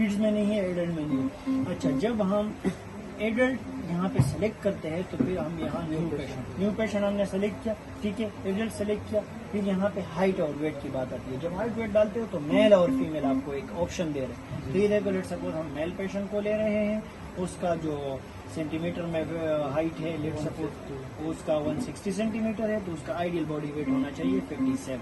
Kids में नहीं है, एडल्ट में नहीं है। अच्छा, जब हम एडल्ट यहाँ पे सेलेक्ट करते हैं तो फिर हम यहाँ न्यू पेशेंट हमने सेलेक्ट किया, ठीक है, एडल्ट सेलेक्ट किया। फिर यहाँ पे हाइट और वेट की बात आती है। जब हाइट वेट डालते हो तो मेल और फीमेल आपको एक ऑप्शन दे रहे हैं। तो ये देखो, लेट सपोज हम मेल पेशेंट को ले रहे हैं, उसका जो सेंटीमीटर में हाइट है, लेट सपोज उसका 160 सेंटीमीटर है, तो उसका आइडियल बॉडी वेट होना चाहिए 57,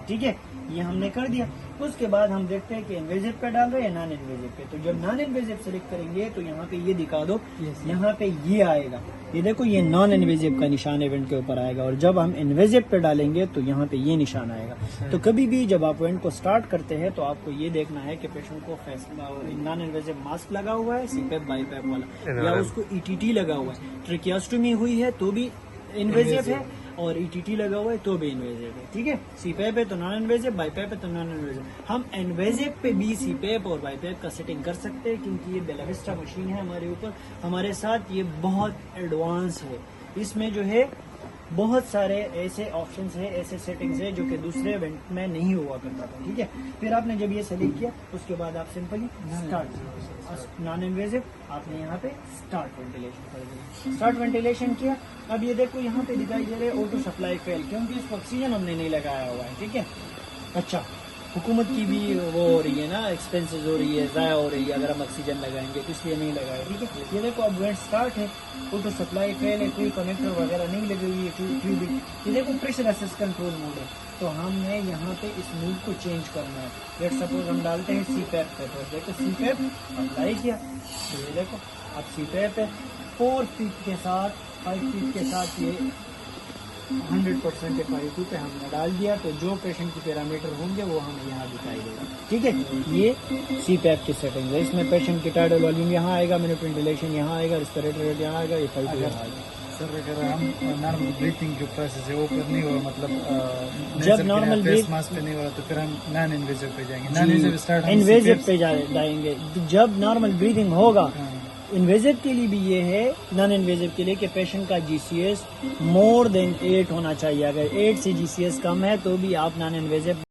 ठीक है। ये हमने कर दिया। उसके बाद हम देखते हैं कि इन्वेजिव पे डाल रहे हैं या नॉन इन्वेजिव पे। तो जब नॉन इन्वेजिव सेलेक्ट करेंगे तो यहाँ पे ये दिखा दो, यहाँ पे ये आएगा, ये देखो, ये नॉन इन्वेजिव का निशान इवेंट के ऊपर आएगा। और जब हम इन्वेजिव पे डालेंगे तो यहाँ पे ये निशान आएगा। तो कभी भी जब आप इवेंट को स्टार्ट करते हैं तो आपको ये देखना है कि पेशेंट को नॉन इन्वेजिव मास्क लगा हुआ है, सीपैप बाईपैप वाला, या उसको ईटीटी लगा हुआ है, ट्रेकियोस्टोमी हुई है तो भी इन्वेजिव है, और ईटीटी लगा हुआ है तो भी इन्वेजिव है, ठीक है। सीपैप है तो नॉन इन्वेजिव, बाईपैप है तो नॉन इन्वेजिव। हम इन्वेजिव पे भी सीपैप और बाईपैप का सेटिंग कर सकते हैं, क्योंकि ये बेला विस्टा मशीन है हमारे ऊपर, हमारे साथ ये बहुत एडवांस है। इसमें जो है बहुत सारे ऐसे ऑप्शंस है, ऐसे सेटिंग्स है जो कि दूसरे इवेंट में नहीं हुआ करता था, ठीक है। फिर आपने जब ये सेलेक्ट किया उसके बाद आप सिंपली स्टार्ट नॉन इन्वेजिव, आपने यहाँ पे स्टार्ट वेंटिलेशन कर दिया। स्टार्ट वेंटिलेशन किया। अब ये देखो यहाँ पे दिखाई दे रहे ऑटो सप्लाई फेल, क्योंकि इसको ऑक्सीजन हमने नहीं लगाया हुआ है, ठीक है। अच्छा, हुकूमत की भी वो हो रही है ना, एक्सपेंसेस हो रही है, ज़ाया हो रही है अगर हम ऑक्सीजन लगाएंगे, तो इसलिए नहीं लगाया, ठीक है। ये देखो अब वेंट स्टार्ट है, ऑटो सप्लाई फेल है, कोई कनेक्टर वगैरह नहीं लगी हुई है, ट्यूबिंग। ये देखो प्रेशर असिस्ट कंट्रोल मोड है, तो हमने यहाँ पे इस मूड को चेंज करना है। लेट सपोज हम डालते हैं सीपैप पे, तो देखो सीपैप अप्लाई किया, तो ये देखो अब सीपैप है 4 फीट के साथ, 5 फीट के साथ ये 100% FiO2 पे हमने डाल दिया। तो जो पेशेंट की पैरामीटर होंगे वो हमें यहाँ दिखाई देगा, ठीक है। ये सीपैप की सेटिंग है। इसमें पेशेंट की टाइडल वॉल्यूम यहाँ आएगा, मिनट वेंटिलेशन यहाँ आएगा, रेस्पिरेटर रेट यहाँ आएगा, FiO2 यहाँ आएगा। सर अगर हम नॉर्मल ब्रीथिंग जो प्रोसेस है वो कर नहीं हुआ, मतलब जब नॉर्मल फेस मास्क पे नहीं हुआ, तो फिर हम नॉन इन्वेजिव पे जाएंगे। नॉन इन्वेजिव स्टार्ट इन्वेजिव पे जाएंगे। जब नॉर्मल ब्रीदिंग होगा, इन्वेजिव के लिए भी ये है, नॉन इन्वेजिव के लिए, कि पेशेंट का GCS मोर देन 8 होना चाहिए। अगर 8 से GCS कम है तो भी आप नॉन इन्वेजिव